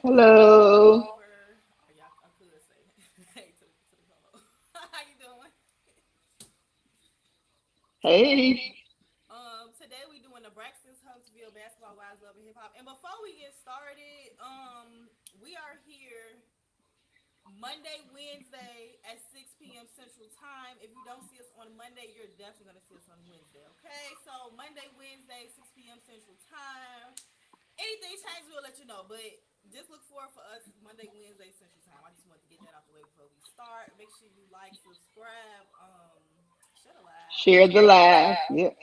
Hello. Or y'all, I could say hey to the fellow. How you doing? Hey. Today we doing the Braxton's Huntsville Basketball Wives Love and Hip Hop. And before we get started, we are here Monday, Wednesday at 6 p.m. Central Time. If you don't see us on Monday, you're definitely gonna see us on Wednesday. Okay, so Monday, Wednesday, 6 p.m. Central Time. Anything changes, we'll let you know. But just look forward for us Monday, Wednesday, Central Time. I just wanted to get that out the way before we start. Make sure you like, subscribe, share the live. Share the live. Yep.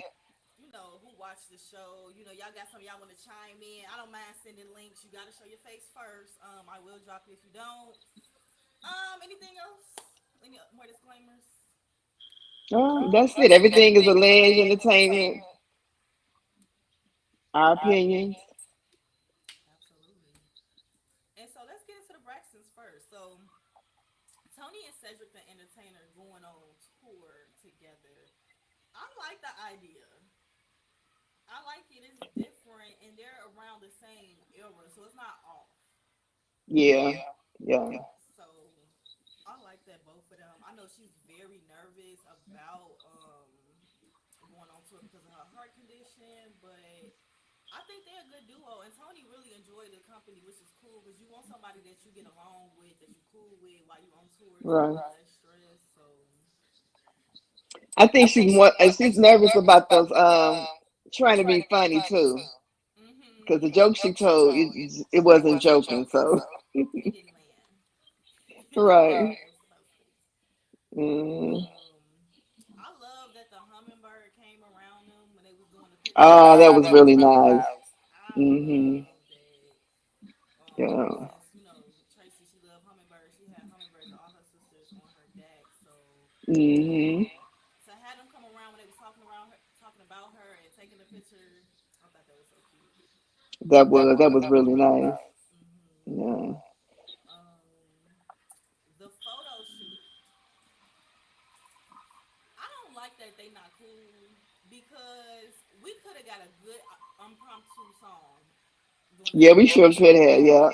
You know who watched the show. You know y'all got some y'all want to chime in. I don't mind sending links. You got to show your face first. I will drop it if you don't. Anything else? Any more disclaimers? That's it. Everything is alleged entertainment. Our opinions. Absolutely. And so let's get into the Braxtons first. So Tony and Cedric the Entertainer going on tour together. I like the idea. I like it. It's different, and they're around the same era, so it's not off. Yeah. Yeah. So I like that both of them. I know she's very nervous about going on tour because of her heart condition, but I think they're a good duo. And Tony really enjoyed the company, which is cool because you want somebody that you get along with, that you cool with while you're on tour too, Right. less stress. So I think she's nervous about those trying to be funny too. Because the joke she told it wasn't joking, so it didn't land. It didn't land right. how it was supposed to. Mm. I love that the hummingbird came around them when they was doing the Oh, pictures. that was really nice. I Hmm. love that. Yeah. Since you know Tracy, she loved hummingbirds. She had hummingbirds all her sisters on her deck. So Hmm. to have them come around when they was talking around her, talking about her and taking the picture, I thought that was so cute. That was really nice. hmm Yeah. Um, the photo shoot. I don't like that they not cool because we could have got a good impromptu song during the Yeah, we photo sure shoot. could have. Yeah.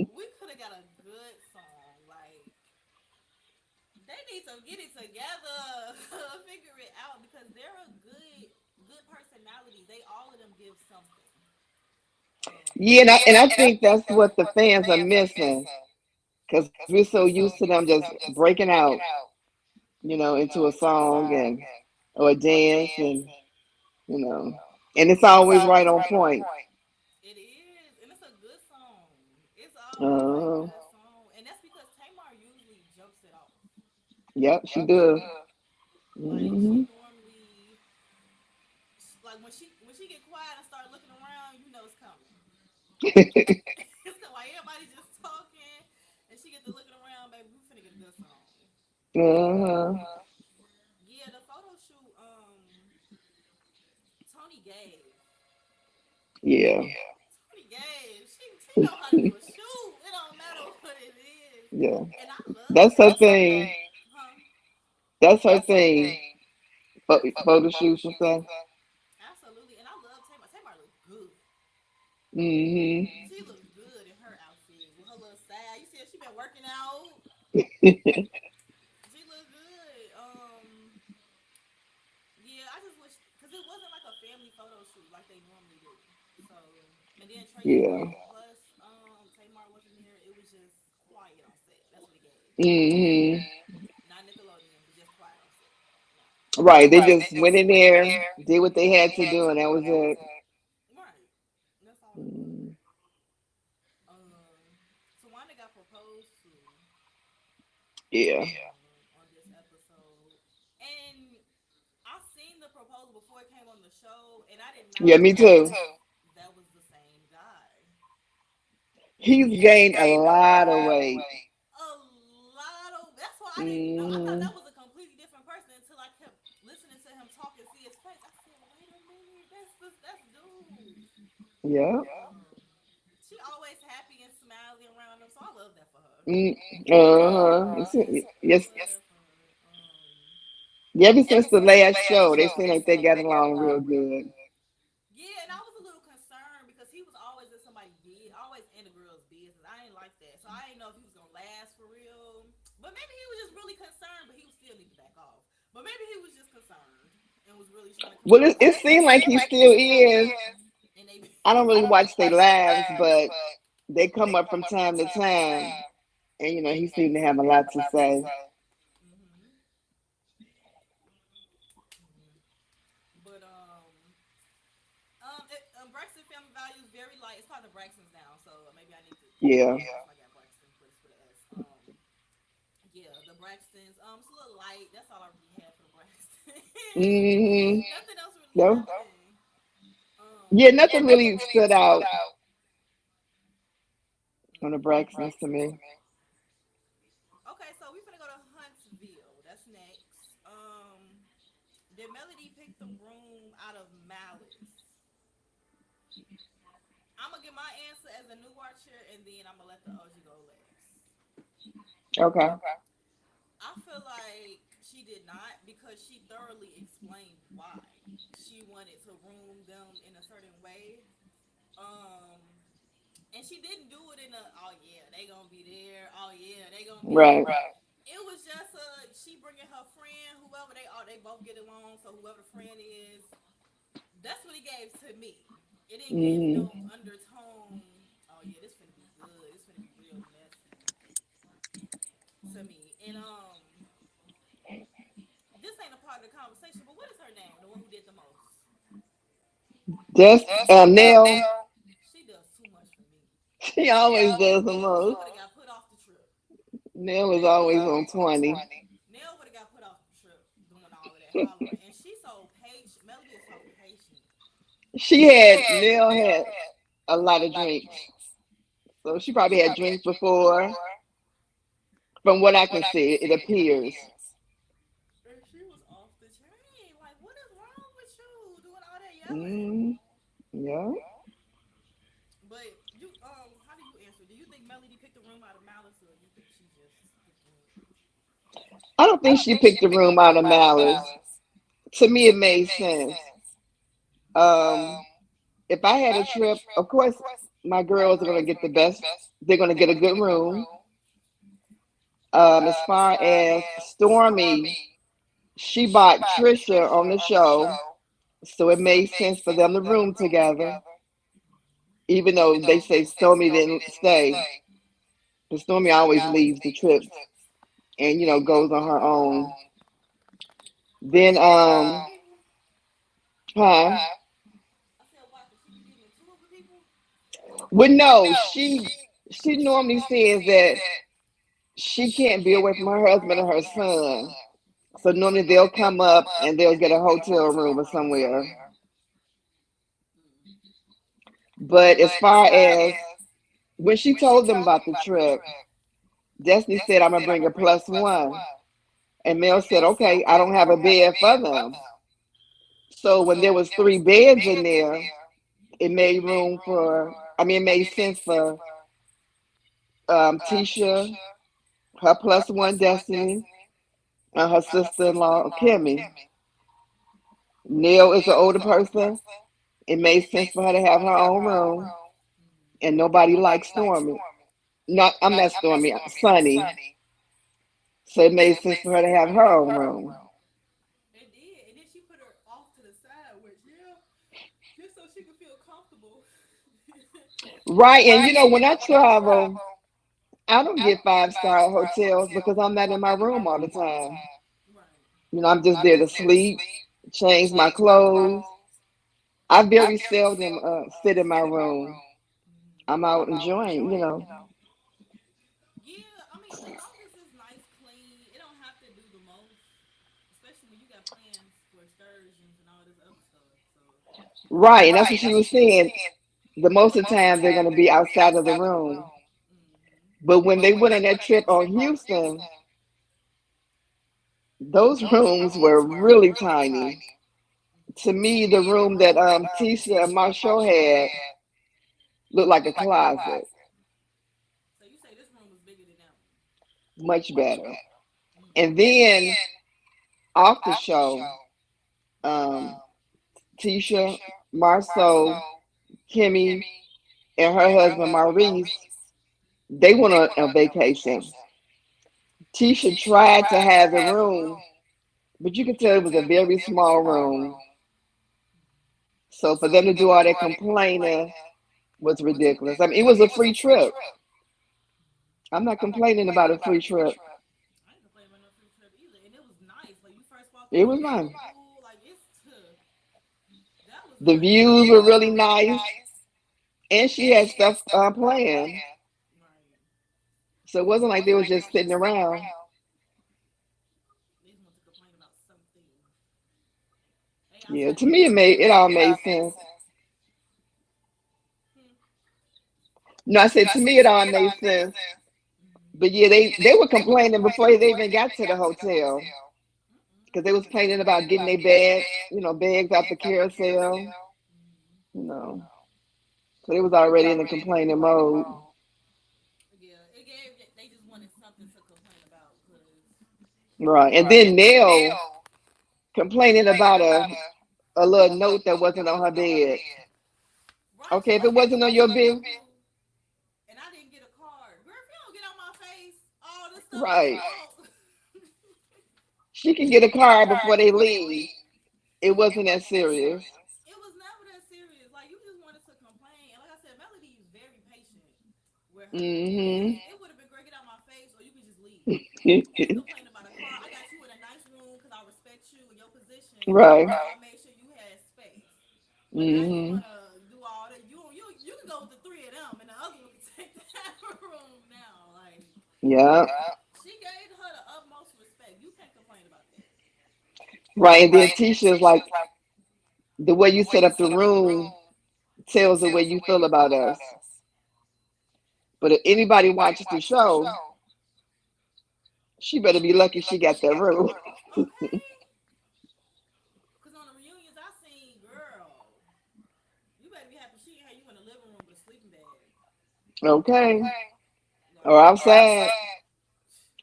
We could have got a good song. Like they need to get it together, figure it out because they're a good personality. They all of them give something. Yeah, and I think that's what the fans are missing because we're so used to them just breaking out, into a song and or a dance, and you know, and it's always right on point. It is, and it's a good song. It's always a Uh, good song, and that's because Tamar usually jumps it off. yep, she does. Like Hmm. she normally, like when she get quiet and start looking around, you know it's coming. So like everybody just talking, and she get to looking around, baby. We finna get a good song. Uh-huh. Yeah, the photo shoot. Tony gave. Yeah, Tony gave. She know how to do a shoot. It don't matter what it is, yeah. and I love That's her that. thing. Huh? That's her thing. Photo shoots and stuff. Absolutely, and I love Tamar. Tamar look good. Hmm. She look good in her outfit with her little side. You see, her, she been working out. She look good. Yeah, I just wish because it wasn't like a family photo shoot like they normally do. So, and then Tracy Yeah. wasn't. Plus, Tamar wasn't there. It was just quiet on set. That's what it gave. Hmm. Not Nickelodeon, but just quiet on set. Yeah. Right. They just went in there, did what they had to do, and that was it. Right. That's all it was. Mm. Tawana got proposed to Yeah. on this episode, and I seen the proposal before it came on the show, and I did Yeah, not me know too. that was the same guy. He's gained a lot of weight. A lot of that's why I didn't know. I thought Hmm. that was a completely different person until I kept listening to him talk and see his face. I said, "Wait a minute, that's dude." Yeah. She always happy and smiley around him, so I love that for her. Mm. Uh-huh. I Yes. love that for her. Ever since the last show, they seem like they got along real good. Yeah, and I was a little concerned because he was always in somebody's business, always in the girl's business. I ain't like that, so I didn't know if he was gonna last for real. But maybe he was just really concerned, but he would still need to back off. But maybe he was just concerned and was really trying to Well, control the it seemed like situation. he still is. And they, I don't really watch their lives, but they come up from time to time, and he seemed to have a lot to say. hmm hmm but Braxton Family Values very light. It's called the Braxtons now, so maybe I need to. Yeah. That's why I got Braxton, but it's with an S. Yeah, the Braxtons. It's a little light. That's all I really had for the Braxtons. Hmm. Nothing else really No. happened. Yeah, Yeah, nothing nothing really really stood stood out out. on the Mm. Braxtons to me. Okay, so we finna go to Huntsville. That's next. Did Melody pick the room out of malice? I'm gonna give my answer as a new watcher, and then I'm gonna let the OG go last. Okay. Okay. I feel like she did not because she thoroughly explained why she wanted to room them in a certain way. Um, and she didn't do it in a oh yeah they gonna be there, oh yeah they gonna be. Right. Right. It was just she bringing her friend, whoever they both get along, so whoever the friend is, that's what it gave to me. It didn't give Hmm. no undertone. Oh yeah, this finna be good. This finna be real messy to me. And this ain't a part of the conversation, but what is her name? The one who did the most. Just Just Nell. Nell. She does too much for me. She She always always does the does. She most. would have got put off the trip. Nell is Nell is always on always on 20. 20. Nell would have got put off the trip doing all of that hollering. And she's so patient. Melody is so patient. She had Nell Nell had had a lot a of lot of drinks. drinks. So she She probably had probably had drinks drinks before. before. From what From I what can I can see, it see, it appears. appears. And she was off the chain. Like, what is wrong with you doing all that yelling? Mm, yeah. Yeah. But you, how do you answer? Do you think Melody picked the room out of malice, or you think she just picked the room? I don't I think don't she think picked she the picked the room out room of out of malice. malice. To me, To it me, it made made sense. sense. Um, Um, if I if had I a had a trip, trip, of course, of course, my my girls are going to girls are get the gonna get the best. best. They're going to They're get a gonna get good a good room. room. As As far far as as Stormy, Stormy, she she bought bought Trisha on Trisha the on the show, show, so it so it made made sense for sense them for to them to room room together. together. Even though Even they though say they say Stormy Stormy didn't didn't stay, stay, but Stormy Stormy always always leaves the leaves the trips trips and and goes on goes her on her own. own. Why? Then Cause she be getting into people? huh? Huh? I said why? Cause she be getting into it with people? Well, Well, no, no, she she normally normally says says that that she she can't be can't away be from away her from her husband and her husband and her son. son. So So normally they'll normally they'll come come up up and they'll and get a they'll get a hotel hotel room or room or somewhere. somewhere. Mm. But as But as far far as as when she when she told them told about them the about the trip, trip, Destiny said, "I'm Destiny gonna said, I'm bring a gonna bring a plus plus one," one. and Mel And said, Mel said, "Okay, I okay, don't I have a don't have a bed for bed for them." them. So when there So was when there three was three beds in beds in there, there, it made it made room room for. for, I mean, it I made mean, it made sense sense for for Tisha, Tisha, her her plus one plus one Destiny, Destiny, and her and her sister-in-law sister-in-law, Kimmy. Kimmy. Neil is the Neil is older the older person. person. It made It sense made for her to sense for have her her to have own her own room, room. and And nobody likes nobody likes Stormy. Stormy. Not, I'm Not, not I'm not Stormy, Stormy, Sunny. Sunny. So it So made it sense made for her to sense for have her to her have own her own room. room. It did. And then she put her off to the side, which, yeah, just so she could feel comfortable. Right, and Right, and when I when I travel, travel, I don't I get don't get five-star five-star hotels because hotels I'm because not in I'm my not in my room all the room all the time. time. Right. I'm just I'm there to just there to sleep, sleep, change my change my clothes. clothes. I I very very seldom seldom sit in my sit in my room. room. I'm out I'm out enjoying. enjoying, you know. Yeah, I mean, as long as it's nice, clean, it don't have to do the most. Especially when you got plans for excursions and all this other stuff. So, Right, and that's what right, she that's what was she was saying. saying. The most The of the most of the time they're going time to they're be gonna be outside of the outside of the room. room. But when they But when went they on that went on trip that on trip on Houston, Houston, those those rooms were rooms were really really tiny. tiny. To To me, the me, the room that room that Tisha and Tisha and Marshall Marshall had had looked like a looked like a closet, closet. So you say this room was bigger than that one? much Much better. better. And And then then off the after show, show, um, um, Tisha, Tisha, Marceau, Marceau, Kimmy, Kimmy, and her husband Maurice, they went on a vacation. Tisha tried to have the room, but you could tell it was a very small room. So for them to do all that complaining was ridiculous. I mean, it was a free trip. I'm not complaining about a free trip. I ain't complaining about no free trip either, and it was nice. Like you first walk It in, was you see the nice. pool. Like that was The nice. views were really nice, and she had stuff planned. Right. So it wasn't like they was just sitting around. They just want to complain about something. They Yeah, outside to doing me something. it all made sense. Hmm. No, I said to me it all made sense. Mm-hmm. But yeah, they were complaining before they even got to the hotel because they was Mm-mm. complaining about getting their bags out the carousel. Mm-hmm. You know, so they was already in the complaining mode. Yeah, it gave. They just wanted something to complain about because Right. And then Nell complaining about a little note that wasn't on her bed. right. Okay, She if it was like, wasn't it on your wasn't on your bill, bill, and I didn't get a card. Girl, if you don't get on my face, all this stuff that you right. wrote. She can get a card before they leave. It wasn't that serious. It was never that serious. Like you just wanted to complain, and like I said, Melody is very patient with her. Hmm. It would have been great, get out my face, or you could just leave. You complain about a car. I got you in a nice room because I respect you and your position, Right. so I made sure you had space. But now you Hmm. wanna do all that. You can go with the three of them, and the other one can take that room now. Like Yeah. she gave her the utmost respect. You can't complain about that. Right. And then Tisha's like, the way you set up the room tells the way you feel about us. But if anybody watches the show, she better be lucky she got that room. Okay. Cause on the reunions I seen, girl, you better be happy she had you in the living room with a sleeping bag. Okay. Or Like outside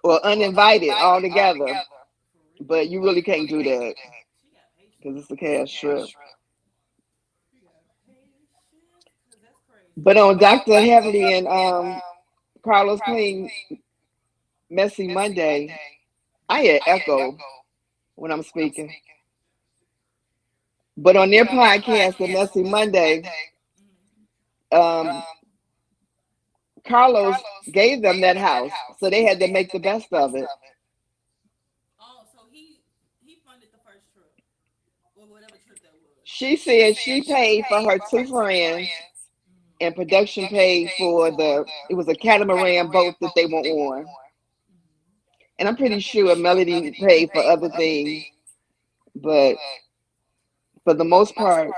or uninvited altogether. for But real. you really can't do that She got because patience. it's a cash trip. She got patience. Cause that's crazy. But on Dr. Heavenly and Carlos Clean Messy Monday, I had echo when I'm speaking. But on their podcast, the Messy Monday, Mm-hmm. um, Carlos gave them that house, so they had to make the best of it. Oh, so he funded the first trip or whatever trip that was. She said she paid for her two friends, Mm-hmm. and production paid for it was a catamaran boat that they were on. Mm-hmm. And I'm pretty sure Melody paid for other things, but for the most part,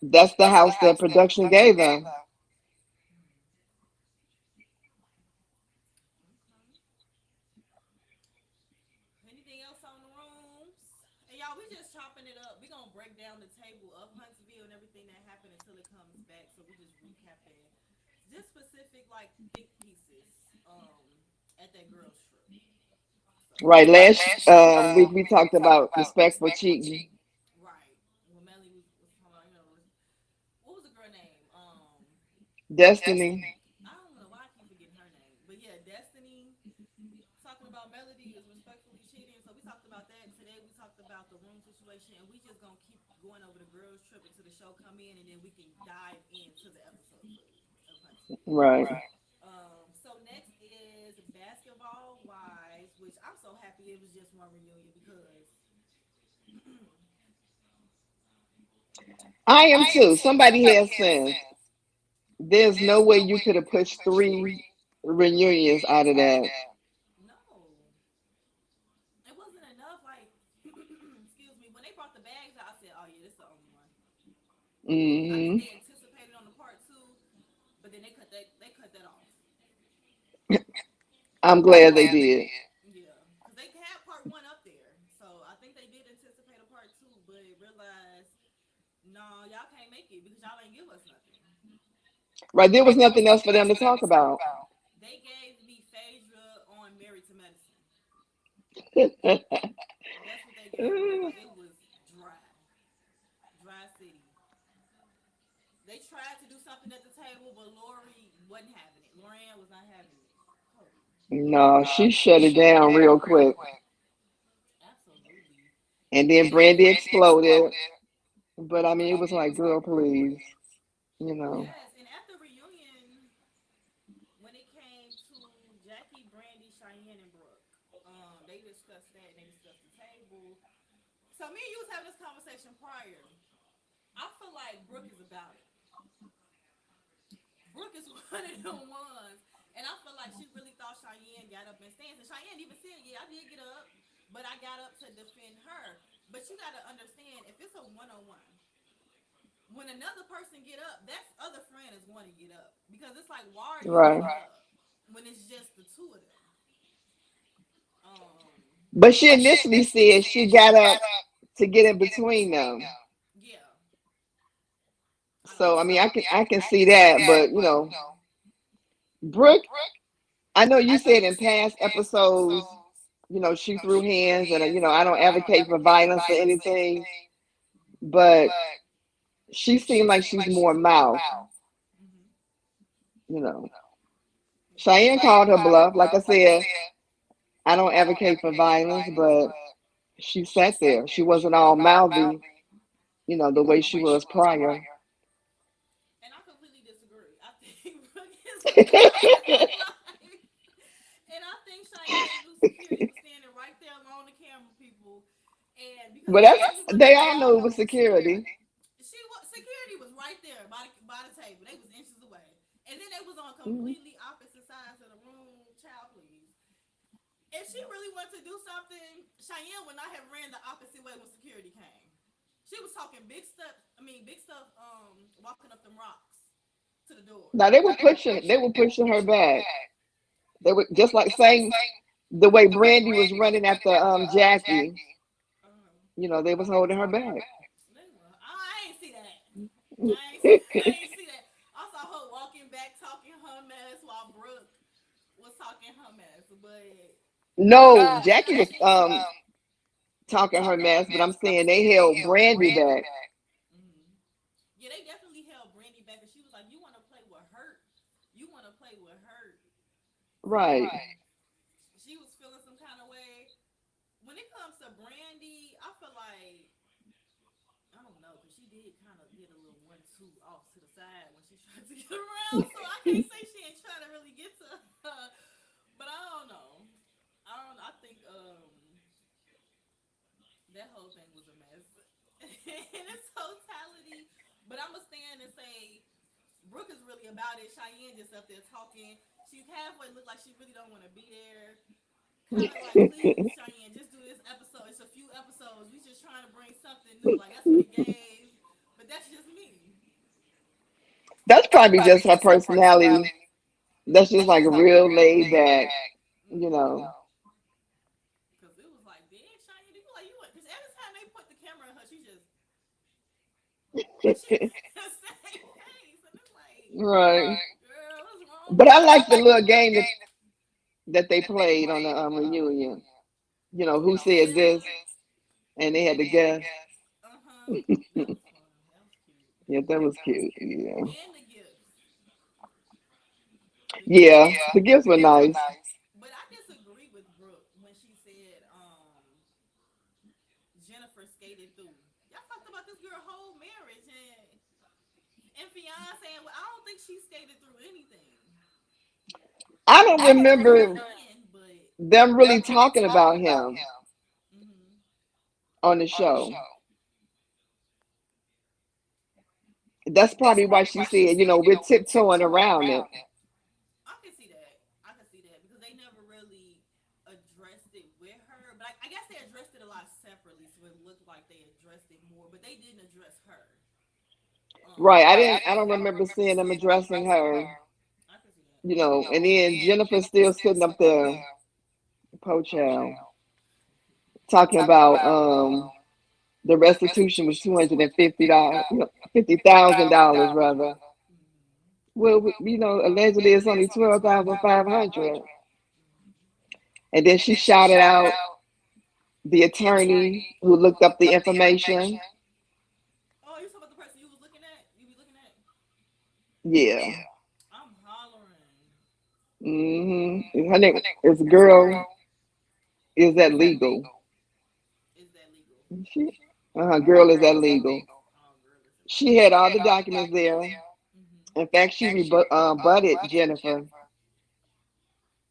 that's the house that production gave them. Okay. Anything else on the rooms? And y'all, we just chopping it up. We gonna break down the table of Huntsville and everything that happened until it comes back. So we just recapping just specific like think pieces at that girls trip. So Right. Last week we talked about respect for cheating. right. Well, Melly was talking about, what was the girl name? Destiny. I don't know why I keep forgetting her name, but yeah, Destiny talking about Melody is respectfully cheating. So we talked about that today. We talked about the room situation, and we just gonna keep going over the girls trip until the show come in, and then we can dive into the episode fully of Huntsville. Right. So next is basketball wise, which I'm so happy it was just one reunion because I am too. Somebody has sense. There's no way you could have pushed three reunions out of that. no, it wasn't enough. Like, excuse me, when they brought the bags out, I said, "Oh yeah, this is the only one." I think Hmm. they anticipated on the part two, but then they cut that off. I'm glad they did. Yeah, because they had part one up there, so I think they did anticipate a part two, but realized no, y'all can't make it because y'all ain't give us nothing. Right. There was nothing else for them to talk about. They gave me Phaedra on Married to Medicine. That's what they gave me. Like it was dry city. They tried to do something at the table, but Lord wasn't having it. Lorianne was not having it. Kobe. No, she shut it down real quick. Absolutely. And then Brandy exploded. But I mean, it was like, girl, please, you know. Yes, and at the reunion, when it came to Jackie, Brandy, Cheyenne, and Brooke, they discussed that and they discussed the table. So me and you was having this conversation prior. I feel like Brooke is about it. Brooke is one of them ones. And I feel like she really thought Cheyenne got up and stands. And Cheyenne even said, yeah, I did get up, but I got up to defend her. But you got to understand, if it's a one-on-one, when another person get up, that other friend is going to get up. Because it's like, why are you Right. getting up when it's just the two of them? Um, But she initially said she got up to get in between them. yeah, I know. So I mean, I can see that, but you know, Brooke, I know you said in past episodes, you know, she threw hands, and you know, I don't advocate for violence or anything, but she seemed like she's more mouth, Mm-hmm. you know. Yeah. Cheyenne called her bluff. Like I said, I don't advocate for violence, but she sat there. She wasn't all mouthy, you know, the way she was prior. And I completely disagree. I think Brooke is like, and I think Cheyenne knew security was standing right there along the camera people, and because But they that's literally went they up all there, know it was security. she was security was right there by the table. They was inches away, and then they was on Mhm. completely opposite sides of the room. Child, please. If she really wanted to do something, Cheyenne would not have ran the opposite way when security came. She was talking big stuff. I mean, big stuff. Walking up them rocks to the door. Now they were pushing her back. They were just like saying the way Brandy was running after Jackie. You know, they was holding her back. I ain't see that. I ain't see that. I saw her walking back, talking her mess while Brooke was talking her mess. But No, Jackie was talking her mess, but I'm saying they held Brandy back. mm, yeah, they definitely held Brandy back, and she was like, "You want to play with hurt? You want to play with hurt?" So Right. she was feeling some kind of way. When it comes to Brandy, I feel like I don't know because she did kind of get a little 1-2 off to the side when she tried to get around. So I can't say she ain't trying to really get to her, but I don't know. I don't. I think that whole thing was a mess in its totality. But I'm gonna stand and say Brooke is really about it. Cheyenne just up there talking. She halfway looked like she really don't want to be there. Kind of like, please, Cheyenne, just do this episode. It's a few episodes. We just trying to bring something new. Like that's what it gave. But that's just me. That's probably just her personality. That's just like real laid back, you Mm-hmm. know. Cause it was like, damn, Cheyenne, you like you went. Cause every time they put the camera on her, she just like she the same face, and it's like, Right. girl, what's wrong But with I you? like the little game that they played on the reunion. You know, who said Yeah. this, and they had to guess. Uh huh. That was fun. That was cute. Yeah, that was cute. Yeah. And the gifts. The gifts. Yeah, the gifts were nice. But I disagree with Brooke when she said Jennifer skated through. Y'all talked about this girl whole marriage and fiance, and well, I don't think she skated through anything. I don't Maybe towards the remember end, but them really talking about him mm-hmm. on the show. That's probably why she said, you know, we're tiptoeing around it. I can see that. I can see that because they never really addressed it with her. But I guess they addressed it a lot separately, so it looked like they addressed it more. But they didn't address her. Right. Um, I don't remember seeing them addressing her, I can see that. you know, and then Jennifer still sitting up there, po child, talking about the restitution was $250, $50,000 rather. Mm-hmm. Well, you know, allegedly it's only 12,500. Mm-hmm. And then she shouted out the attorney who looked up the information. Oh, you talking about the person you was looking at? You be looking at? Yeah. I'm hollering. Her name is girl. Is that legal? Is that legal? She, girl, is that legal? Oh, girl, is that She legal? had all the documents there. Mm-hmm. In fact, she butted Jennifer,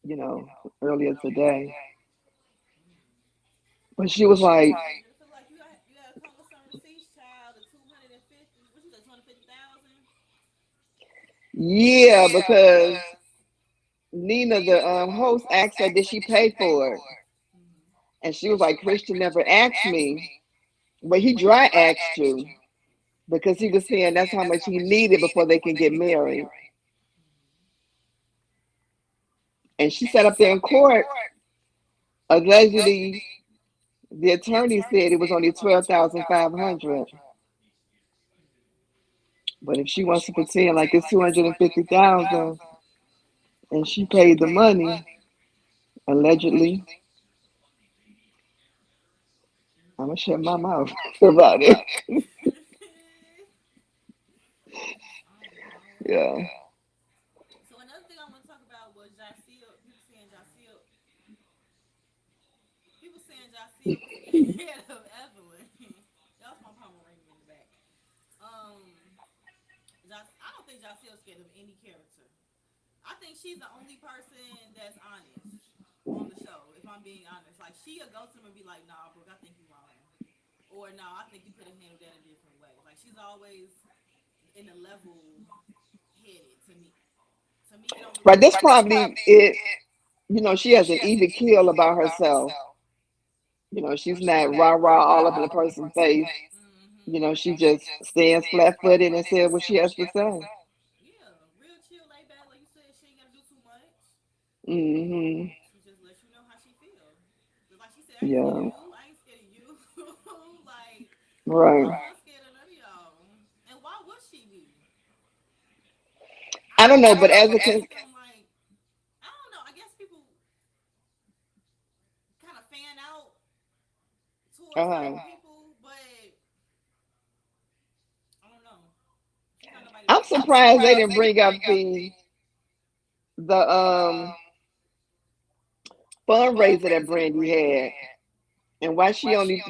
you know, earlier today. But she was like, Jennifer, like you gotta come with some receipts, child. The 250. What you say? 250,000. yeah, because Nina, the host, asked her, did she pay for it? Mm-hmm. And she was like, Christian never asked me. But he dry asked you because he was saying that's how much he needed before they can get married. And she sat up there in court. Allegedly, the attorney said it was only 12,500. But if she wants to pretend like it's 250,000 and she paid the money, allegedly, I'm gonna shut my mouth about it. I don't know. Yeah. So another thing I want to talk about was Jaceel. People saying Jaceel was scared of Evelyn. That was my Pomeranian in the back. Um, I don't think Jaceel's scared of any character. I think she's the only person that's honest on the show. If I'm being honest, like she'll go to him and be like, "Nah, Brooke, I think you're wrong," or "No, I think you could have handled that a different way." Like she's always in a level headed to me. To me, it don't really Right. This matter. probably it. She has an even keel about herself. She's not rah rah all up in a person's face. Mm-hmm. She just stands flat footed and says what she has to say. Yeah, real chill, laid back. Like you said, she ain't gotta do too much. Hmm. She just lets you know how she feel. Just like she said, I ain't scared of Yeah. you. I ain't scared of you. Like Right. I wasn't scared of none of y'all. And why would she be? I I don't don't know, know. but I as a look at them like I don't know. I guess people kind of fan out towards uh, certain people, but I don't know. She's not nobody to I'm be scared of. surprised they didn't bring up the fundraiser that Brandy had and why she only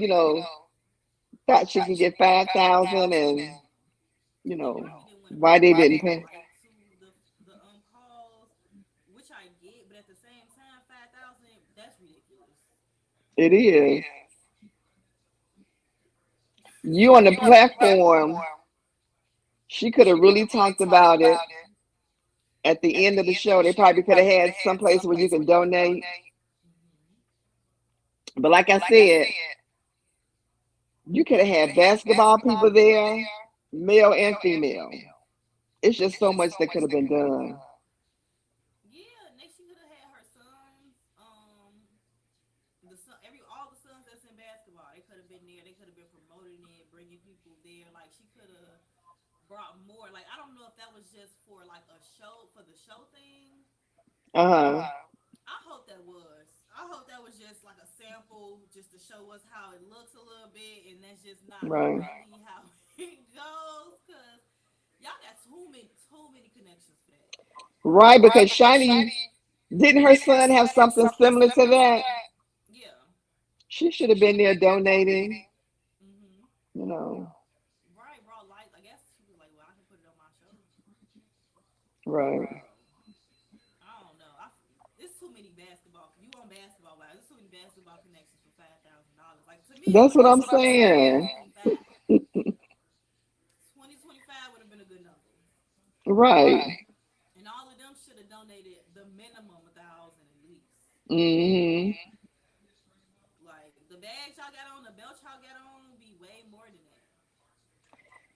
thought she could get 5,000 and They probably didn't want to why put they didn't everybody pay. right to the cause, which I get, but at the same time, 5,000 that's ridiculous. It is. You on the platform, she could have really talked about it at the end of the show. They probably could have had some place where you can donate. Mm-hmm. But like I said, you could have had basketball people there, male and female. It's just so much that could have been done. Yeah, next she could have had her sons. The son, all the sons that's in basketball, they could have been there. They could have been promoting it, bringing people there. Like she could have brought more. Like I don't know if that was just for like a show for the show thing. Uh-huh. I hope that was. I hope that was just like a sample, just to show us how it looks a little bit, and that's just not Right. really how it goes. Cause y'all got too many connections for that. Right, because Shiny, didn't her son have something similar to that? Yeah. She should have been there donating, Mhm. you know. Right, bro. Like I guess she was like, well, I can put it on my show, but Right. bro, I don't know. It's too many basketball. You on basketball? Wow, there's too many basketball connections for $5,000. Like to me, it That's would have what been I'm more like saying. 2025. 2025 would have been a good number. Right. And all of them should have donated the minimum 1,000 at least. Hmm. Like the bags y'all got on, the belt y'all got on, be way more than that.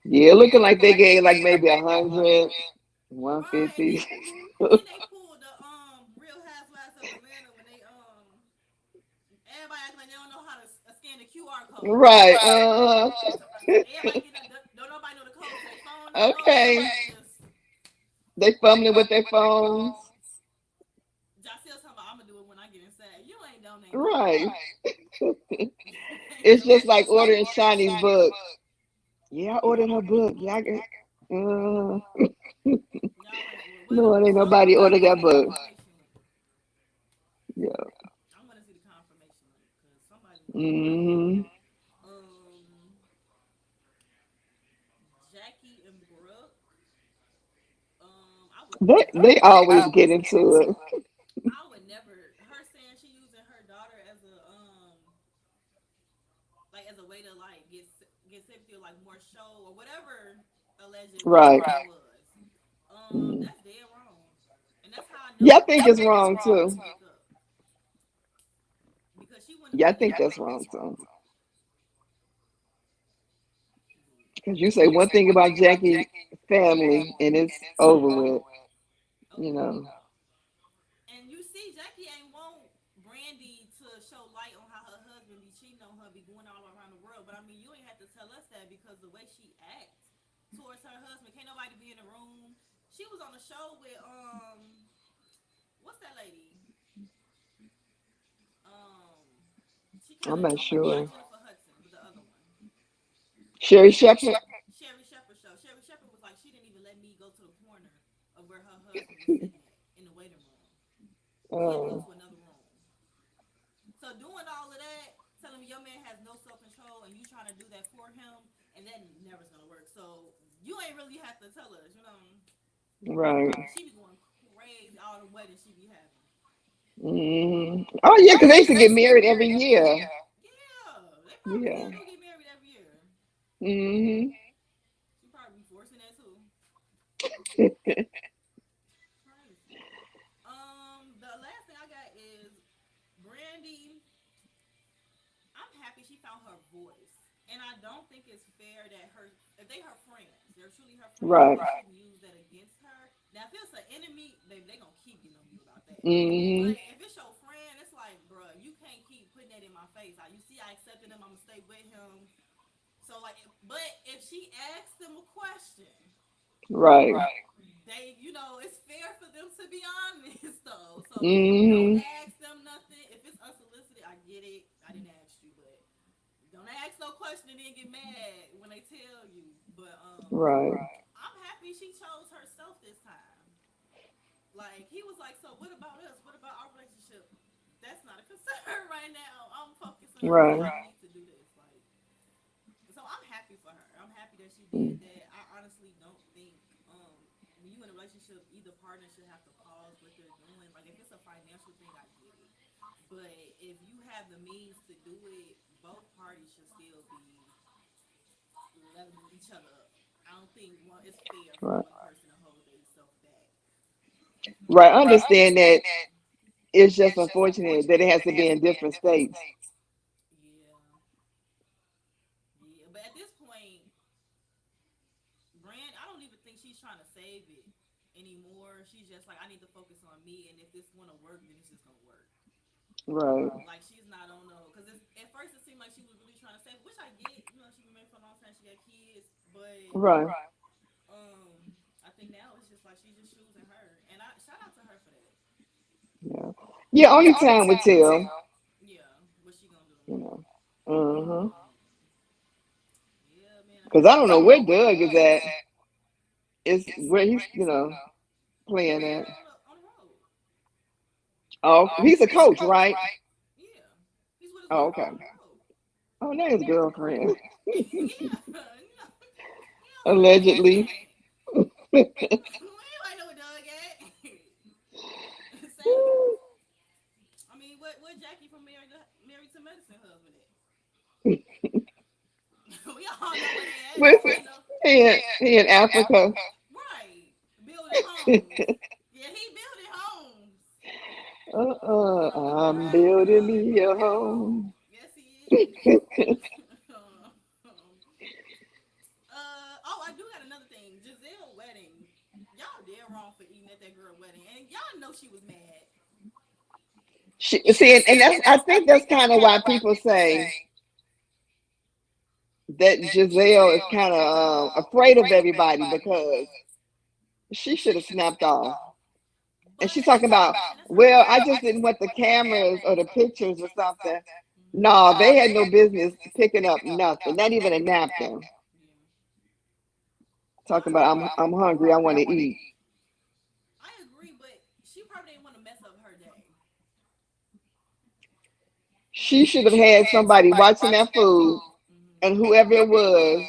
Yeah, looking like they gave like maybe 100, Right, and 150. then they pulled the Real Housewives of Atlanta when they everybody acting like they don't know how to scan the QR code. Right. Everybody get don't nobody know the code to their phone number. Okay. Everybody just They fumbling with their phones. Jocely's talking about I'm gonna do it when I get inside. You ain't donating nothing. Right. You ain't It's just donating like nothing. ordering Shiny's book. Yeah, I ordered her book. Yeah, Y'all ain't. What no, ain't show me nobody what ordered y'all that ordered the book. information Hmm. Um, Jackie and Brooke. I would They always get into it. I would never. Her saying she using her daughter as a like as a way to like get sympathy or like more show or whatever allegedly Right. it was. Mm. That's dead wrong, and that's how I Yeah, I know think it's wrong she didn't too. speak up because she wouldn't have Yeah, I been think able. that's wrong too. Because you say one thing about Jackie family and it's over with, Over you with. know. And you see, Jackie ain't want Brandy to show light on how her husband be cheating on her, be going all around the world. But I mean, you ain't have to tell us that because the way she acts towards her husband, can't nobody be in the room. She was on the show with what's that lady? Um, she kind I'm of not not sure. Jennifer Hudson, but the other one, Sherry Shepherd? Sherry Shepherd show. Sherry Shepherd was like, she didn't even let me go to the corner of where her husband was sitting at in the waiting room. He had to go Uh, to another room. So doing all of that, telling me your man has no self control, and you trying to do that for him, and that never's gonna work. So you ain't really have to tell us, you know. right. She be going crazy all the weddings she be having. Hmm. Oh, yeah, because they used to get married every year. Yeah, they probably Yeah. still do get married every year. Hmm. She probably be forcing that too. Crazy. The last thing I got is Brandy. I'm happy she found her voice. And I don't think it's fair that if they her friends, they're truly her friends, Right. they shouldn't use that against her. Now, if it's an enemy, baby, they gonna keep getting on you about that. Hmm. But if it's your friend, it's like, bruh, you can't keep putting that in my face. Like, you see, I accepted him, I'm gonna stay with him. So, like, but if she asks them a question, Right. it's fair for them to be honest, though. So, don't Hmm. ask them nothing. If it's unsolicited, I get it. I didn't ask you, but don't ask no question and then get mad when they tell you. But Right. I'm happy she chose herself this time. Like he was like, so what about us? What about our relationship? That's not a concern right now. I'm focusing on what Right. I need to do this. Like, so I'm happy for her. I'm happy that she did that. I honestly don't think when you in a relationship, either partner should have to pause what they're doing. Like if it's a financial thing, I get it. But if you have the means to do it, both parties should still be leveling each other up. I don't think it's fair for Right. one person to hold themselves back. Right. Understand that it's just unfortunate that it has to be in different states. Yeah, yeah. But at this point, Brand, I don't even think she's trying to save it anymore. She's just like, I need to focus on me, and if this gonna work, then it's just gonna work. Right. Like she's not on no, because at first it seemed like she was really trying to save, it, which I get. You know, she been married for a long time. She got kids, but Right. I think now it's just like she's just choosing her, and I shout out to her for that. Yeah. Yeah. Only time would tell. Yeah, what she gonna do? You know. Uh-huh. Um, yeah, man. Because I don't know where Doug is at. It's where he's, He playing be at. on the road. Oh, he's a coach, right? Yeah, he's with his Oh, girlfriend okay. on the road. Oh, now his girlfriend, Yeah, he don't know where he's allegedly. at. Anybody know where Doug at? Sad. I mean, what Jackie from Married to Medicine husband at? We all know where they at. Just Listen, ain't no he in Africa. right building homes. Yeah, he building homes. From the I'm ground building up. me a home. Yes, he is. Oh, I do got another thing. Giselle wedding. Y'all dead wrong for eating at that girl wedding, and y'all know she was mad. See, and that's I think that's kind of why people say that Giselle is kind of afraid of everybody because she should have snapped off. And she's But talking about, and that's her well, I right. just didn't want the cameras or the pictures or something. Hmm. No, they had no business picking up nothing, not even a napkin. Yeah. Talking I about, I'm hungry, I want to eat. I agree, but she probably didn't want to mess up her day. she should have had somebody watching that food, Mm-hmm. and whoever it was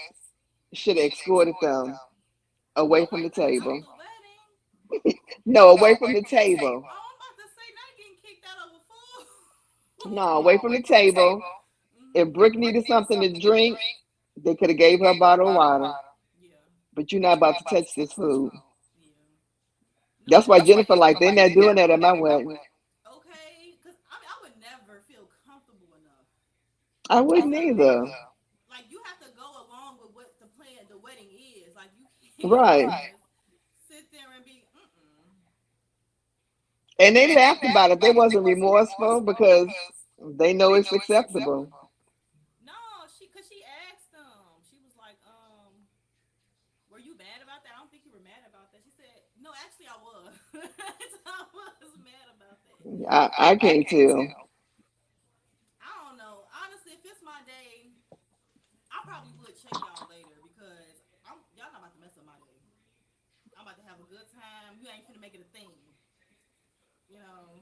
should have escorted them away from Away the from out table. the wedding. No, away from the table. Oh, I'm about to say not getting kicked out of a food. No, away from the table. If Mm-hmm. Brick needed something to drink, they could have gave her a bottle of water. Yeah. But you're not about to touch this food. Yeah. No, That's that's why Jennifer like they're not doing that at my wedding. okay. Cause I mean, I would never feel comfortable enough I to wouldn't either. like you have to go along with what the plan, the wedding is. Like you can't Right. just sit there and be. And they laughed about it. They wasn't remorseful because they know it's acceptable. No, cause she asked them. She was like, were you mad about that? I don't think you were mad about that. She said, no, actually I was. I was mad about that. I can't tell. I don't know. Honestly, if it's my day, I probably would check y'all later because y'all not about to mess up my day. I'm about to have a good time. You ain't finna make it a thing. You know.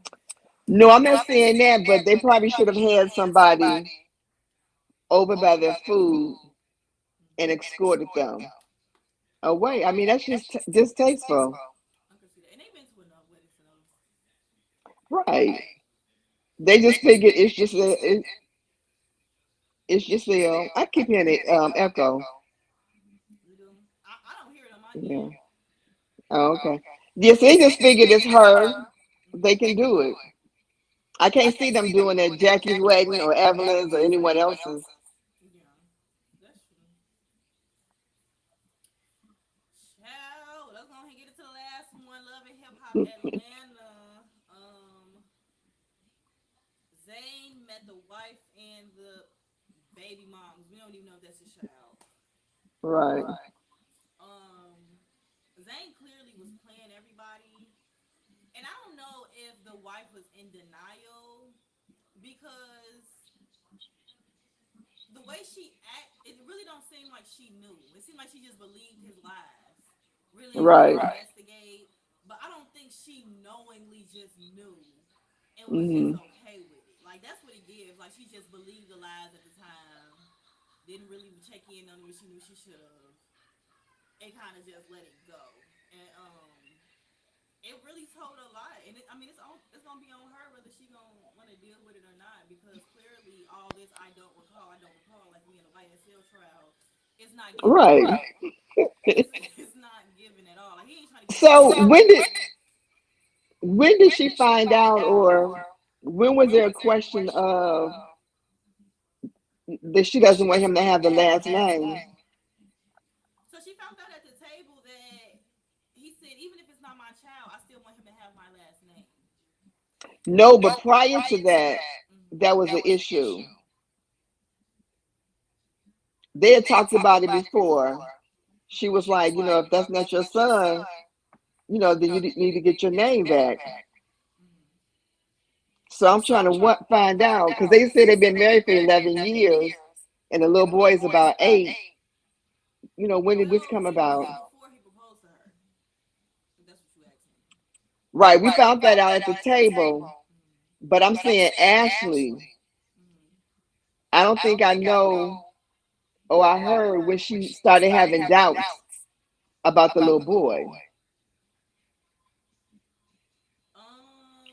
No, I'm not saying that, but they probably should have had somebody over by their food and escorted them away. I mean, that's just distasteful. I can see that. And they've been to enough weddings to know. Right. They just figured it's just I keep hearing it echo. You do? I don't hear it on my Yeah. end. Oh, okay. Yes, they just figured it's her. They Mm-hmm. can do it. I can't see them doing it at Jackie's wedding or Evelyn's or anyone else's. Yeah, that's true. Child, let's go ahead and get into the last one. Love and Hip Hop Atlanta. Zayn met the wife and the baby moms. We don't even know if that's his child. Right. Zayn clearly was playing everybody, and I don't know if the wife was in denial because the way she act, it really don't seem like she knew. It seemed like she just believed his lies. Really ain't want to Right. investigate, but I don't think she knowingly just knew and was just Hmm. okay with it. Like that's what it gives. Like she just believed the lies at the time, didn't really check in on what she knew she should have, and kind of just let it go. And it really told a lot. And I mean, it's gonna be on her whether she gonna want to deal with it or not because clearly all this I don't recall, like me in the YSL trial, it's not giving. Right. It's not giving at all. Like he ain't trying to get into So it. when did she find out, or when was there a question of that she doesn't want him to have the last name? So she found out at the table that he said, even if it's not my child, I still want him to have my last name. No, but prior to that, that Mm-hmm. was the issue. They had talked about it before. She was like, if that's not your son, then you need to get your name back. Mm-hmm. So I'm trying to find out because they said they've been married for 11 years and the little boy is about 8. When did this Well, come see, was about? it before he proposed to her? If that's what you asking me. Right, we found that out at the table, Mm-hmm. but I'm saying Ashley, Mm-hmm. I don't think I know. Oh, I heard when she started having doubts about the little boy.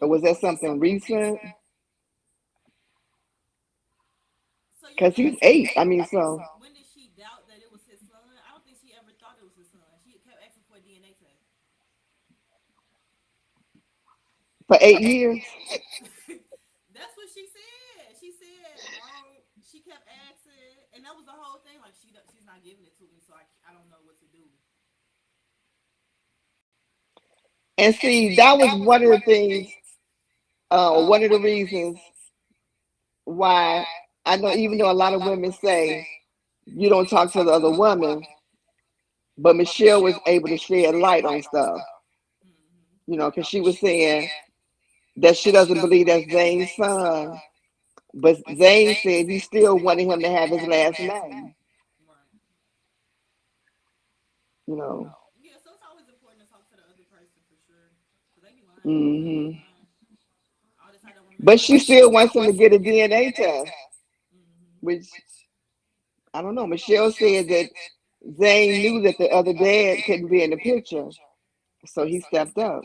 Or was that something recent? So you're Because he's asking 8. I mean, so when did she doubt that it was his son? I don't think she ever thought it was his son. She kept asking for a DNA test. for 8 years. That's what she said. She said, "Oh, she kept asking, and that was the whole thing. Like she's not giving it to me, so I don't know what to do." And see, that was one of the things, or one of the reasons why I know, even though a lot of women say you don't talk to the other woman, but Michelle was able to shed light on stuff, Mm-hmm. because she was saying that she doesn't believe that's Zane's son, but Zane said he still wanted him to have his last name, Right. you know. Yeah. So it's always important to talk to the other person for sure, because they be lying. They be Hmm. lying. All this I don't want But she still wants him to get a DNA test, Mm-hmm. which I don't know. Michelle said that Zane knew that the other dad couldn't be in the picture, so he stepped up.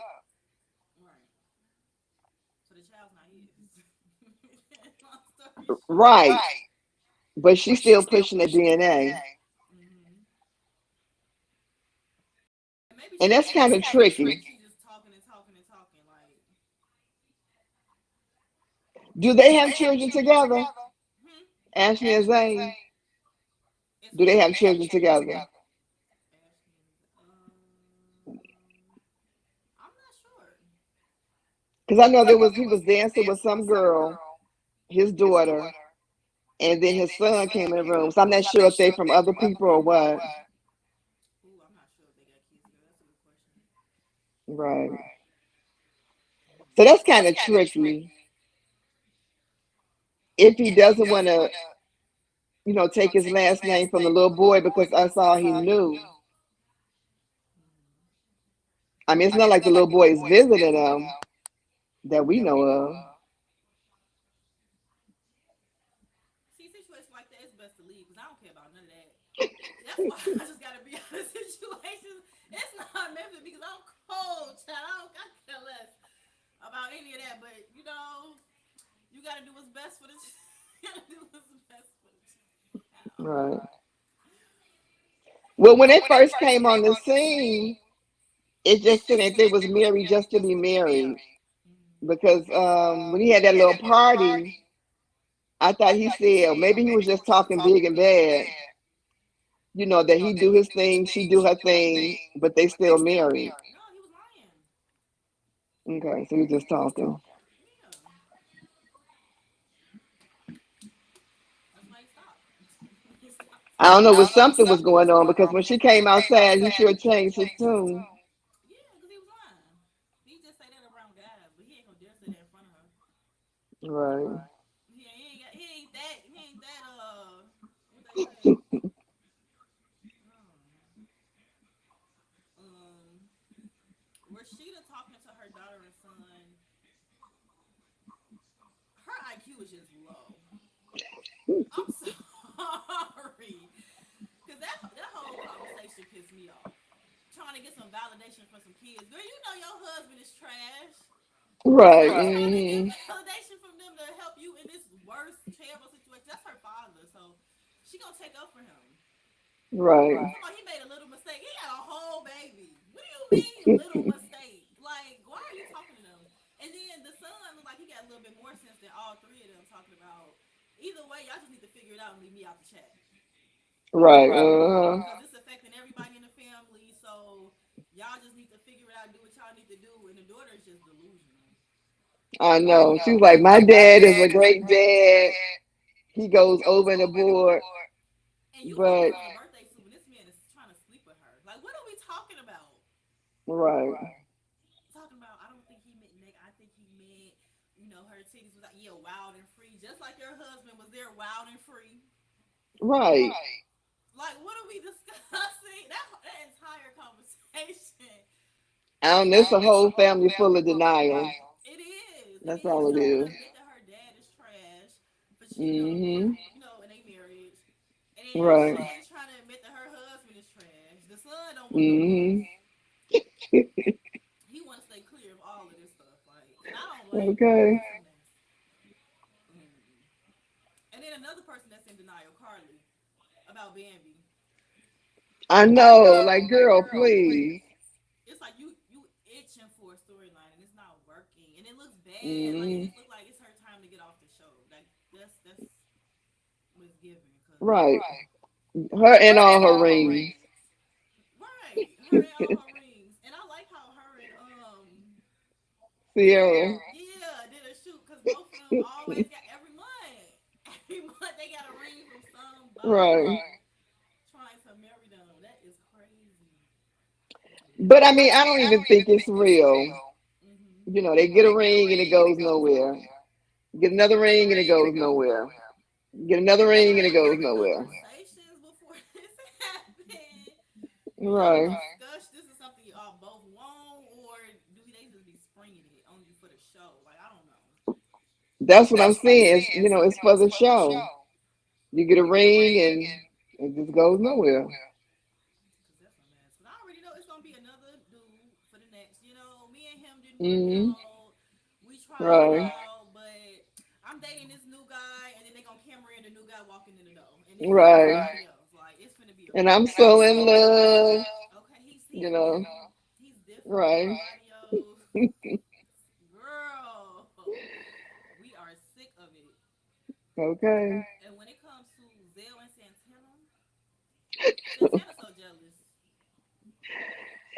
Right. So the child's not his. Long story short. Right. But she's still pushing the DNA. Mm-hmm. And maybe And she that's is. kind of tricky. She just talking and talking and talking. Like, Do they have children together? hmm. Ashley and Zane? As Do far they as have children together? Ashley I'm not sure. Because I know he was dancing with some girl, his daughter, and then his son came in the room. So I'm not sure if they from other people or what. Ooh, I'm not sure if they got kids together. That's a good question. Right. So that's kind of tricky. If he doesn't want to, take his last name from the little boy because that's all he knew. Mm-hmm. I mean, it's not like the little boy is visiting him that we know of. See, situations like that, it's best to leave because I don't care about none of that. That's why I just gotta be out of situations. It's not meant for me because I'm cold, child. I care less about any of that. But you gotta do what's best for the. You gotta do what's best for the child. Right. Well, when they first came on the scene, it just seemed like they was married just to be married. Because when he had that little party, I thought he said, or maybe he was just talking big and bad. That he do his thing, she do her thing, but they still married. No, he was lying. Okay, so we just talking. Yeah, that's why he stopped. He stopped I don't know, talking. what something was going on because when she came outside, he sure changed his tune. Yeah, because he was lying. He just say that around guys, but he ain't gonna dare say that in front of her. Right. He ain't that what they say. Um, um Rashida talking to her daughter and son, her IQ is just low. I'm sorry. Cause that whole conversation pissed me off. Trying to get some validation from some kids. Girl, you know your husband is trash. Right. Stop trying to get Hmm. validation from them to help you in this worst, terrible situation. That's her father, so she gonna take up for him. Right. Come on, he made a little mistake. He had a whole baby. What do you mean little mistake? Like, why are you talking to them? And then the son looked like he got a little bit more sense than all three of them talking about. Either way, y'all just need to figure it out and leave me out the chat. Right. Uh-huh. Because it's affecting everybody in the family. So y'all just need to figure it out, do what y'all need to do. And the daughter is just delusional. I know. She was like, my dad is a great dad. He goes over the board, And you but focus on the birthday suit, and this man is trying to sleep with her. Like, what are we talking about? right. Talking about, I don't think he meant neck. I think he meant, her titties was like, yeah, wild and free. Just like your husband was there, wild and free. Right. Like, what are we discussing? That entire conversation. I don't know. It's a whole family full of denial. It is. It That's is. all You it don't want to is. admit that her dad is trash, but Mm-hmm. in a marriage. And then she Right. ain't trying to admit that her husband is trash. The son don't want no parts. Mm-hmm. He want to stay clear of all of this stuff. Like, and I don't blame him. Okay. That's a mess. Mm. And then another person that's in denial, Carly, about Bambi. I know. Like, girl, please. It's like you itching for a storyline and it's not working, and it looks bad. Like it Mm-hmm. just looked like it's her time to get off the show. Like that's what's given. Cause Right. Her and all her rings. right, her and all her rings, and I like how her and Sierra. yeah did a shoot because both of them always got every month. Every month they got a ring from somebody Right. trying to marry them. That is crazy. But I mean, I don't even think it's real. Mm-hmm. They get a ring and it goes nowhere. Get another ring and it goes nowhere. Get another But ring and it there was goes nowhere. conversations before this happened. Y'all Right. discuss this is something y'all both want, or do they just be springing it on you for the show? Like I don't know. That's what I'm saying. It's, it's for the show. You get a ring and it just goes nowhere. Cause that's a mess. Cause I already know it's gonna be another dude for the next. You know, me and him didn't work Hmm. out. We tried it Right. out, but I'm dating this new guy, and then they gonna camera in the new guy walking in the door, and then he gonna be Right. somebody else. Like it's gonna be a And I'm mess. so in love, Okay, you he's know. different. He's different from Right. everybody else. Girl, we are sick of it. Okay. And when it comes to Zell and Santana's so jealous.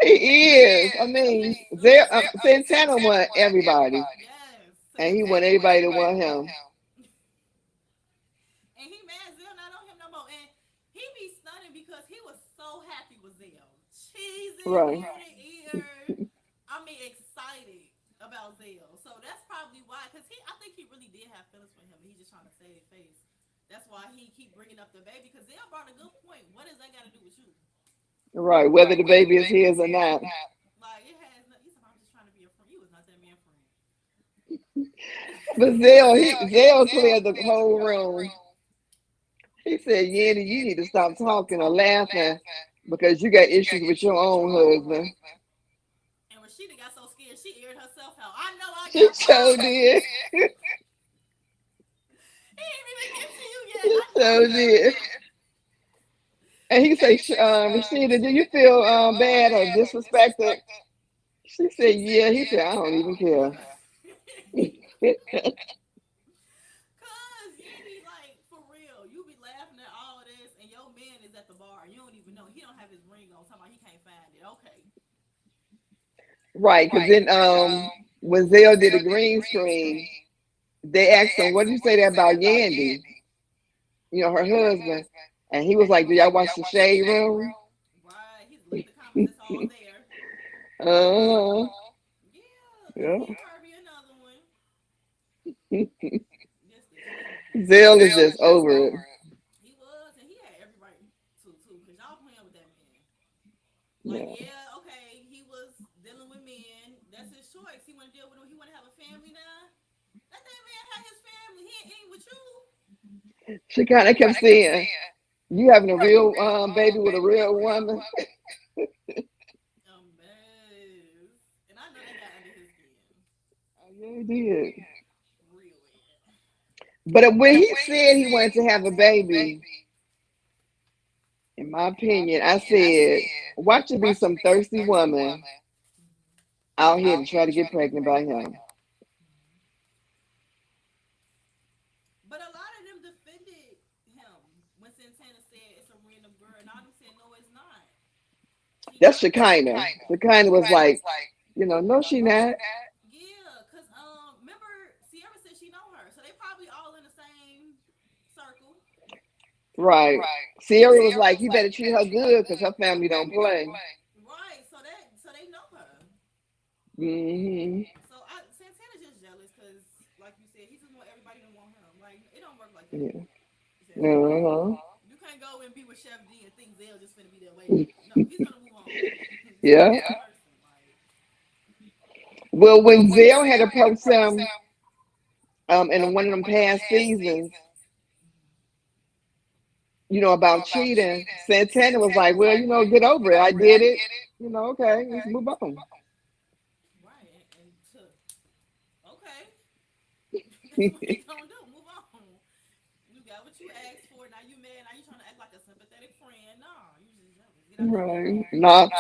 He is. I mean, Santana want everybody, Yes, and he want everybody to want him. and he mad Zell not on him no more. And he be stunning because he was so happy with Zell, cheesing Right. ear to ear. I mean, excited about Zell. So that's probably why, because I think he really did have feelings for him. He's just trying to save face. That's why he keep bringing up the baby. Because Zell brought a good point. What does that got to do with you? Right. Whether the baby is his or not. Like it has. He said, "I'm just trying to be a friend." You was not that man friend. But Zell cleared the whole room. He said, Yanni, you need to stop talking or laughing because you got issues with your own husband. And Rashida got so scared, she aired herself out. I know I She got sure problems. did. He ain't even get to you yet. She I know sure you. did. And he said, Rashida, do you feel bad or disrespected? She said, yeah. He said, I don't even care. Cause you be like, for real, you be laughing at all this, and your man is at the bar. You don't even know. He don't have his ring on. Talking about he can't find it. Okay. Right, because then when Zell did the green screen, they asked him, what did you say that about Yandy? Her husband. And he was like, do y'all watch the Shade Room? Right. He's look at the comments. It's all there. Uh-huh. Yeah. And Yeah. King Kirby, another one. Just the truth. Zell is just over it. He was, and he had every right to too. Cause y'all playing with that man. Like, Yeah. yeah, okay, he was dealing with men. That's his choice. He want to deal with them. He want to have a family now. Let that man have his family. He ain't with you. She kind of kept saying, you having a real baby with a real woman? A mess. And I know they got under his skin. Oh, yeah, he did. Really. But when he said he wanted to have a baby, in my opinion, I said, watch it be some thirsty woman out here to try to get pregnant by him. But a lot of them defended him when Santana said it's a random girl, and all them said no, it's not. He That's got Shekinah. Shekinah was like, no, she not. yeah, cause remember Sierra said she know her, so they probably all in the same circle. Right. Sierra was like, you better treat her good because her family don't play. Right, so they know her. Hmm. So Santana just jealous because, like you said, he just want everybody to want him. Like it don't work like that. Yeah. Santana, Uh-huh. you can't go and be with Chef D and think Zell just finna be there waiting. No, he's gonna move on to the Yeah. next person. Like Well, when Zell had approached him in one of them past seasons, about cheating, Santana was like, well, get over it. I did it. Okay, let's move on. right, and to okay, that's what he gonna do. Move on. You got what you asked for. Now you mad. Now you trying to act like a sympathetic friend. No, you just jealous. Get out that Right. feelings. Not,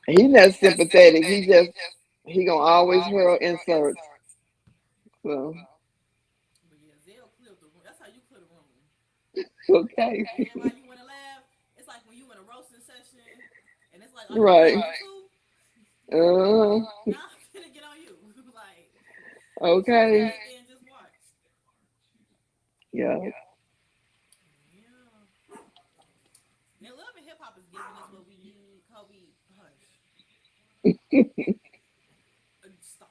he's not sympathetic. He gonna always hurl insults. So, But yeah, Zell cleared the room. That's how you clear the room. okay. Everybody you want to laugh. It's like when you in a roasting session, and it's like, are you Right. laughing too? Uh, Now I'm gonna get on you. Like, get your okay. stick and just watch. Yeah. Yeah. Now, love and hip hop is giving us what we need. Kobe, hush. Stop.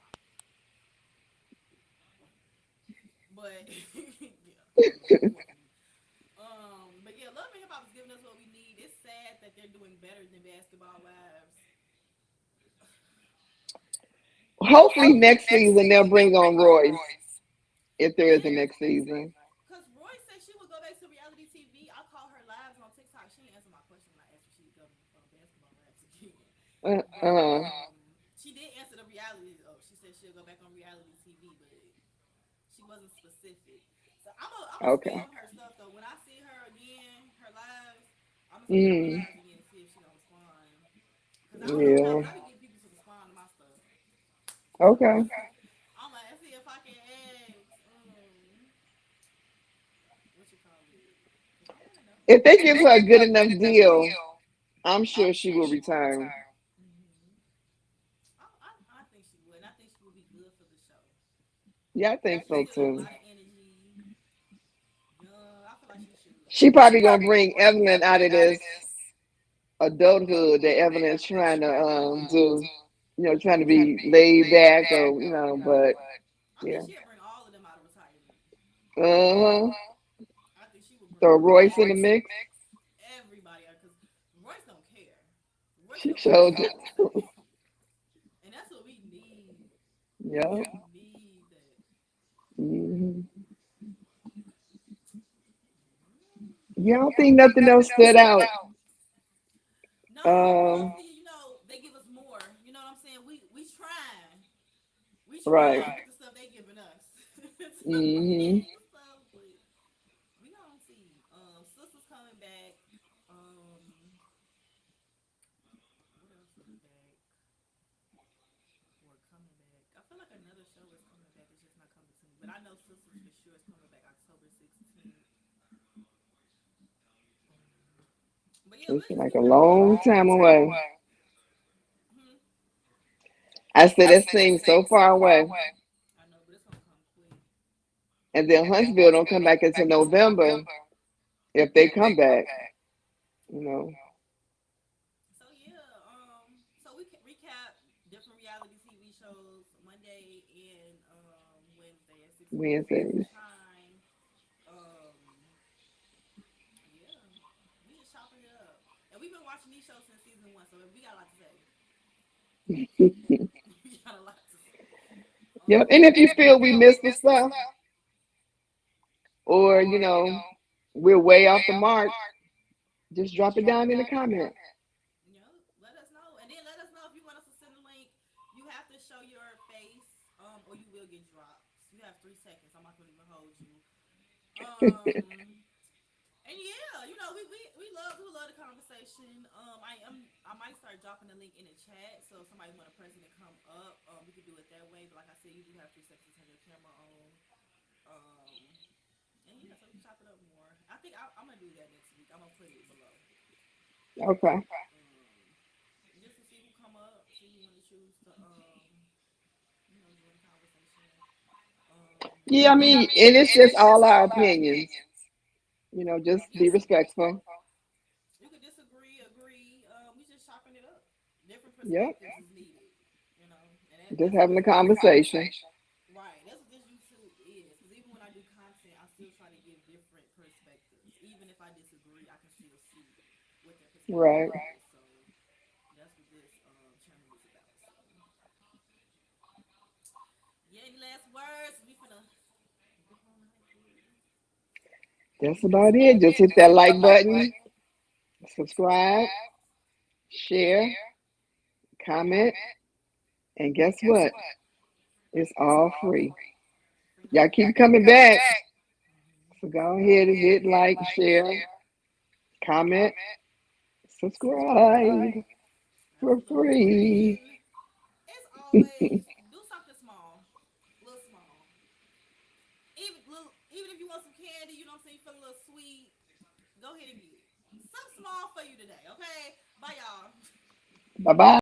But yeah, I know you fucking me. But yeah, love and hip hop is giving us what we need. It's sad that they're doing better than Basketball Wives. Hopefully next season they'll bring on Royce. if there is a next season. Because Roy said she would go back to reality TV. I call her lives on TikTok. She didn't answer my question when I asked if she would go to basketball raps again. But Uh, she did answer the reality. Oh, she said she'll go back on reality TV, but she wasn't specific. So I'm gonna okay. spam her stuff though. When I see her again, her lives, I'm gonna spam her Mm, lives again and see if she gonna respond. Cause I don't know how, yeah. but I be getting people to respond to my stuff. So Okay. I'm gonna see if I can ask. What you call it? Cause I want to know. If they give her a good enough deal, I'm sure she will return. Hmm I think she would. And I think she would be good for the show. Yeah, I think She so still got a too. lot of energy. Young. I feel like she should. She probably gonna bring Evelyn out of this adulthood that Evelyn's trying to do. Trying to be laid back or but I think yeah. she'll bring all of them out of retirement. Uh-huh. I think she would bring Throw Royce in the everybody, mix. everybody out because Royce don't care. Royce She don't care what showed. nobody say, and that's what we need. Yeah. We need that. Hmm. Yeah, I don't think nothing else stood out. No, Um, hopefully, they give us more. You know what I'm saying? We trying. We right. trying with the stuff they giving us. so, Hmm. but we gonna see. Sisters coming back. What else is back or coming back? I feel like another show is coming back. It's just not coming to me. But I know Sisters for sure is coming back October 16th. But yeah, It's we like a got a lot. long time away. Hmm I said that seems so far away. I know, but it's gonna come quick. And then Huntsville don't come back until November if they come back. You know, So yeah, so we can recap different reality TV shows Monday and Wednesday at 6 p.m. Central Wednesdays. Time. Um, yeah, we just chopping it up, and we've been watching these shows since season one, so we got a lot to say. we got a lot to say. Yep. And if you feel we missed the stuff, or we're way off the mark, just drop it down in the comment. Let us know, and then let us know if you want us to send a link. You have to show your face, or you will get dropped. You have 3 seconds. I'm not gonna even hold you. Um, and yeah, we love the conversation. I might start dropping the link in the chat, so if somebody want a president come up, we could do it that way. But like I said, you do have 3 seconds to turn your camera on. Um, and yeah, so we can chop it up more. I think I'm gonna do that next week. I'm gonna put it below. Okay. Just to see who come up, see who want to choose to join the conversation. Yeah, I mean, and it's just all our opinions. Just be respectful. You could disagree, agree. We just chopping it up. Different Yep. perspectives is needed, and Just that's what having this a conversation. right. That's what this YouTube is. Because even when I do content, I still try to give different perspectives. Even if I disagree, I can still see what their perspective Right. is. So that's what this channel is about. So yeah, any last words? We finna dip on out here. That's about it. Just hit that like button, subscribe, share, comment, and guess what? It's all free. Free Y'all knowledge. keep coming back. Mm-hmm. So go ahead and hit like, share, comment, subscribe for Absolutely. free. And as always, do something small, little small. Even if you want some candy, you know what I'm saying, you feel a little sweet, go ahead and get it. Something small for you today, okay? Bye, y'all. Bye bye.